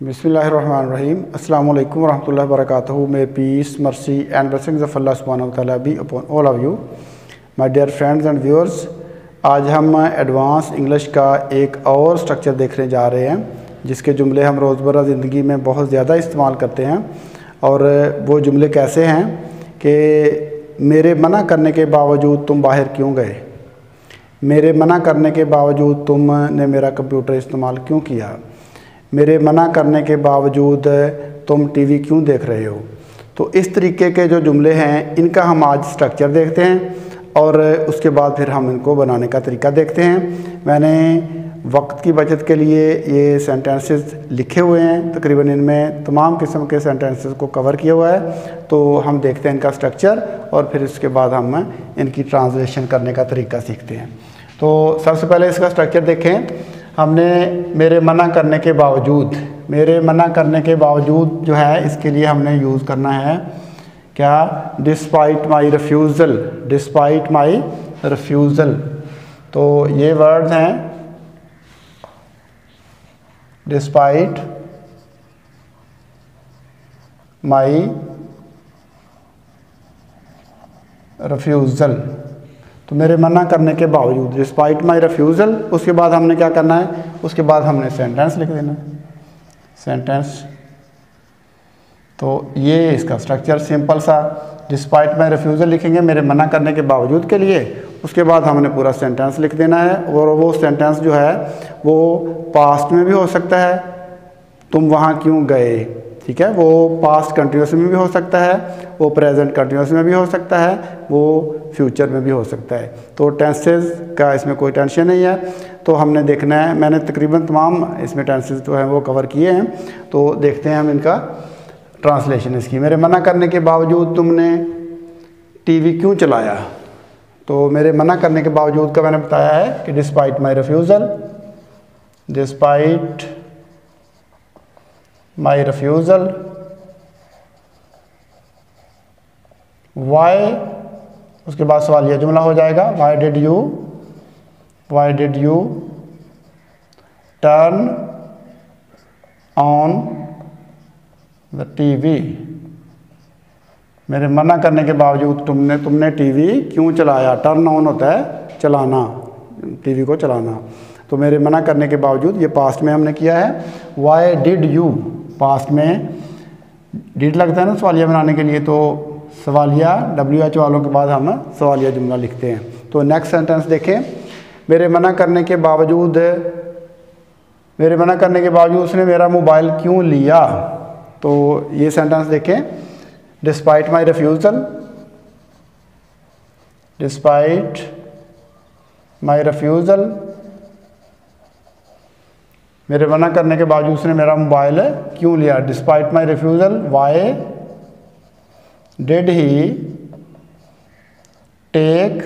बिस्मिल्लाहिर्रहमानिर्रहीम। अस्सलाम वालेकुम रहमतुल्लाहि व बरकातहू। May peace mercy and blessings of Allah सुब्हानहू व तआला be upon all of you my dear friends and viewers. आज हम एडवांस इंग्लिश का एक और स्ट्रक्चर देखने जा रहे हैं जिसके जुमले हम रोज़मर्रा ज़िंदगी में बहुत ज़्यादा इस्तेमाल करते हैं। और वो जुमले कैसे हैं कि मेरे मना करने के बावजूद तुम बाहर क्यों गए, मेरे मना करने के बावजूद तुमने मेरा कंप्यूटर इस्तेमाल क्यों किया, मेरे मना करने के बावजूद तुम टीवी क्यों देख रहे हो। तो इस तरीके के जो जुमले हैं इनका हम आज स्ट्रक्चर देखते हैं और उसके बाद फिर हम इनको बनाने का तरीका देखते हैं। मैंने वक्त की बचत के लिए ये सेंटेंसेस लिखे हुए हैं, तकरीबन इनमें तमाम किस्म के सेंटेंसेस को कवर किया हुआ है। तो हम देखते हैं इनका स्ट्रक्चर और फिर इसके बाद हम इनकी ट्रांसलेशन करने का तरीका सीखते हैं। तो सबसे पहले इसका स्ट्रक्चर देखें। हमने मेरे मना करने के बावजूद, मेरे मना करने के बावजूद जो है इसके लिए हमने यूज़ करना है क्या, despite my refusal, despite my refusal. तो ये वर्ड्स हैं डिस्पाइट माई रिफ्यूज़ल। तो मेरे मना करने के बावजूद, डिस्पाइट माई रिफ्यूज़ल। उसके बाद हमने क्या करना है, उसके बाद हमने सेंटेंस लिख देना है, सेंटेंस। तो ये इसका स्ट्रक्चर सिंपल सा, डिस्पाइट माई रिफ्यूज़ल लिखेंगे मेरे मना करने के बावजूद के लिए। उसके बाद हमने पूरा सेंटेंस लिख देना है और वो सेंटेंस जो है वो पास्ट में भी हो सकता है, तुम वहाँ क्यों गए, ठीक है, वो पास्ट कंटिन्यूस में भी हो सकता है, वो प्रेजेंट कंटिन्यूस में भी हो सकता है, वो फ्यूचर में भी हो सकता है। तो टेंसेस का इसमें कोई टेंशन नहीं है। तो हमने देखना है, मैंने तकरीबन तमाम इसमें टेंसेस जो हैं वो कवर किए हैं। तो देखते हैं हम इनका ट्रांसलेशन इसकी। मेरे मना करने के बावजूद तुमने टीवी क्यों चलाया। तो मेरे मना करने के बावजूद का मैंने बताया है कि despite my refusal, despite my refusal, Y, उसके बाद सवालिया जुमला हो जाएगा, why did U turn on the TV. मेरे मना करने के बावजूद तुमने टीवी क्यों चलाया। टर्न ऑन होता है चलाना, टीवी को चलाना। तो मेरे मना करने के बावजूद, ये पास्ट में हमने किया है। वाई डिड यू, पास्ट में डिड लगता है ना सवालिया बनाने के लिए, तो सवालिया WH वालों के बाद हम सवालिया जुमला लिखते हैं। तो नेक्स्ट सेंटेंस देखें। मेरे मना करने के बावजूद, मेरे मना करने के बावजूद उसने मेरा मोबाइल क्यों लिया। तो ये सेंटेंस देखें, despite my refusal, despite my refusal, मेरे मना करने के बावजूद उसने मेरा मोबाइल क्यों लिया। Despite my refusal, why did he take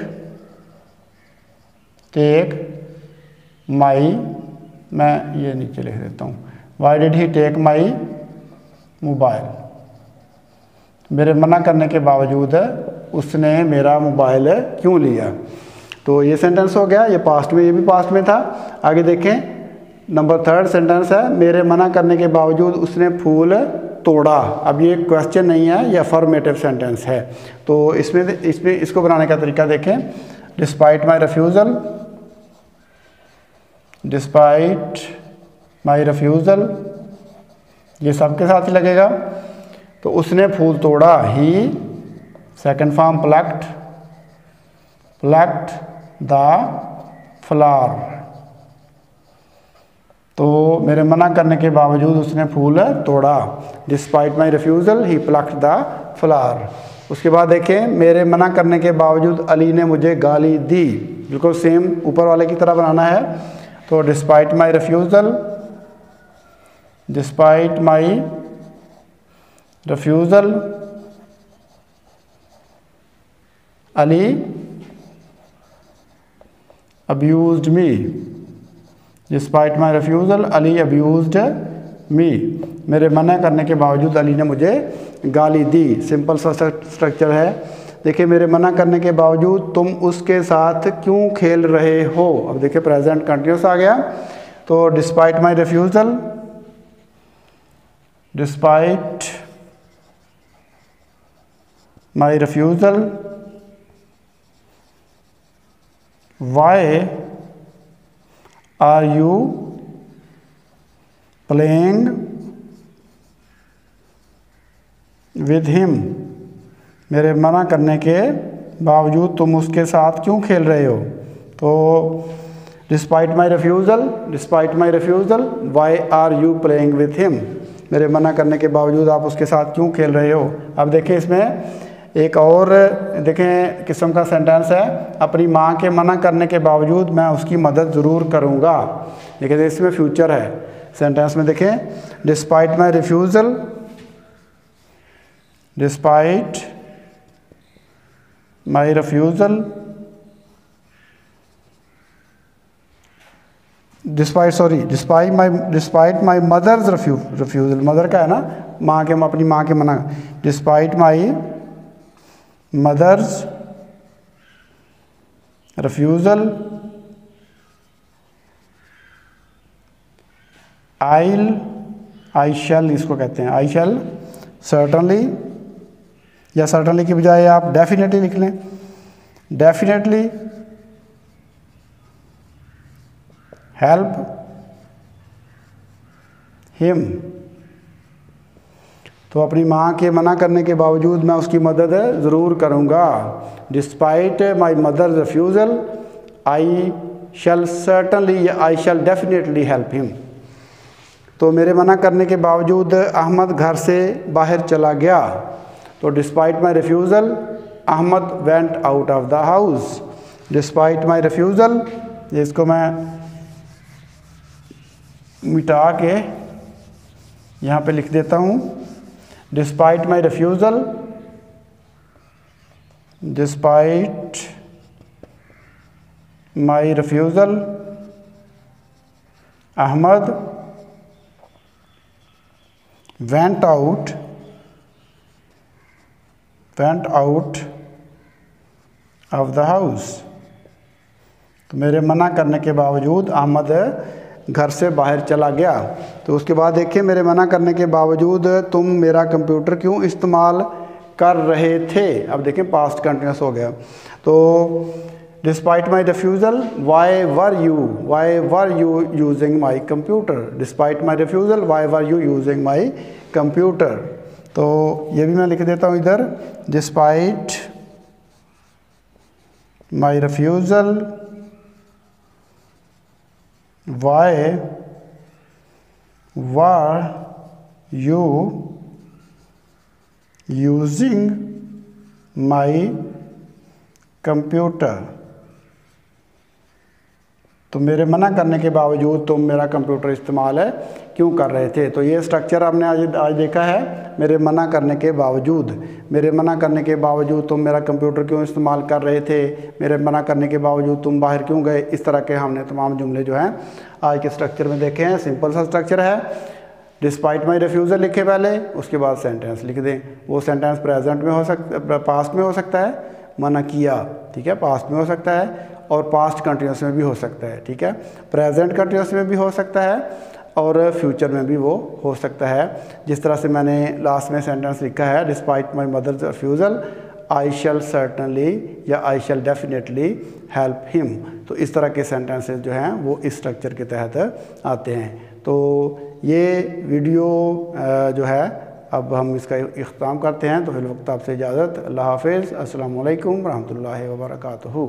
my, मैं ये नीचे लिख देता हूँ, why did he take my mobile. मेरे मना करने के बावजूद उसने मेरा मोबाइल क्यों लिया। तो ये सेंटेंस हो गया, ये पास्ट में, ये भी पास्ट में था। आगे देखें, नंबर 3 सेंटेंस है, मेरे मना करने के बावजूद उसने फूल तोड़ा। अब ये क्वेश्चन नहीं है, ये अफर्मेटिव सेंटेंस है। तो इसमें इसको बनाने का तरीका देखें। Despite my refusal, despite my refusal, ये सबके साथ ही लगेगा। तो उसने फूल तोड़ा, he, second form plucked, plucked the flower. तो मेरे मना करने के बावजूद उसने फूल तोड़ा। Despite my refusal he plucked the flower. उसके बाद देखें, मेरे मना करने के बावजूद अली ने मुझे गाली दी। बिल्कुल सेम ऊपर वाले की तरह बनाना है। तो despite my refusal, despite my refusal, Ali abused me. Despite my refusal, Ali abused मी। मेरे मना करने के बावजूद अली ने मुझे गाली दी। सिंपल सा स्ट्रक्चर है। देखिए, मेरे मना करने के बावजूद तुम उसके साथ क्यों खेल रहे हो। अब देखिए प्रेजेंट कंटिन्यूस आ गया। तो despite my refusal, despite my refusal why are you playing with him, मेरे मना करने के बावजूद तुम उसके साथ क्यों खेल रहे हो। तो despite my refusal why are you playing with him, मेरे मना करने के बावजूद आप उसके साथ क्यों खेल रहे हो। अब देखें इसमें एक और देखें किस्म का सेंटेंस है, अपनी माँ के मना करने के बावजूद मैं उसकी मदद ज़रूर करूँगा। देखिए इसमें फ्यूचर है सेंटेंस में, देखें despite my refusal, despite my refusal, despite my mother's refusal, mother का है ना, माँ के, अपनी माँ के मना, despite my mother's refusal I shall, इसको कहते हैं आई शैल सर्टनली, या सर्टनली की बजाय आप डेफिनेटली लिख लें, डेफिनेटली हेल्प हिम, तो अपनी माँ के मना करने के बावजूद मैं उसकी मदद ज़रूर करूँगा। Despite my mother refusal I shall certainly या I shall definitely help him, तो मेरे मना करने के बावजूद अहमद घर से बाहर चला गया। तो despite my refusal Ahmad went out of the house, despite my refusal, इसको मैं मिटा के यहाँ पे लिख देता हूँ, despite my refusal, despite my refusal Ahmad went out of the house, तो मेरे मना करने के बावजूद अहमद घर से बाहर चला गया। तो उसके बाद देखिए मेरे मना करने के बावजूद तुम मेरा कंप्यूटर क्यों इस्तेमाल कर रहे थे। अब देखें पास्ट कंटिन्यूस हो गया। तो despite my refusal why were you using my computer, despite my refusal why were you using my computer. तो ये भी मैं लिख देता हूँ इधर, despite my refusal why were you using my computer, तो मेरे मना करने के बावजूद तुम मेरा कंप्यूटर इस्तेमाल है क्यों कर रहे थे। तो ये स्ट्रक्चर आपने आज देखा है, मेरे मना करने के बावजूद, मेरे मना करने के बावजूद तुम मेरा कंप्यूटर क्यों इस्तेमाल कर रहे थे, मेरे मना करने के बावजूद तुम बाहर क्यों गए। इस तरह के हमने तमाम जुमले जो हैं आज के स्ट्रक्चर में देखे हैं। सिंपल सा स्ट्रक्चर है, डिस्पाइट माई रिफ्यूज़ल लिखे पहले, उसके बाद सेंटेंस लिख दें। वो सेंटेंस प्रेजेंट में हो सकता, पास्ट में हो सकता है, मना किया, ठीक है, पास्ट में हो सकता है, और पास्ट कंटिन्यूस में भी हो सकता है, ठीक है, प्रेजेंट कंटिन्यूस में भी हो सकता है, और फ्यूचर में भी वो हो सकता है। जिस तरह से मैंने लास्ट में सेंटेंस लिखा है, despite my mother's refusal I shall certainly या I shall definitely help him. तो इस तरह के सेंटेंसेस जो हैं वो इस स्ट्रक्चर के तहत आते हैं। तो ये वीडियो जो है अब हम इसका इख्तिताम करते हैं। तो फिल वक्त आपसे इजाज़त, अल्लाह हाफ़िज़, अस्सलामु अलैकुम रहमतुल्लाहि व बरकातुहू।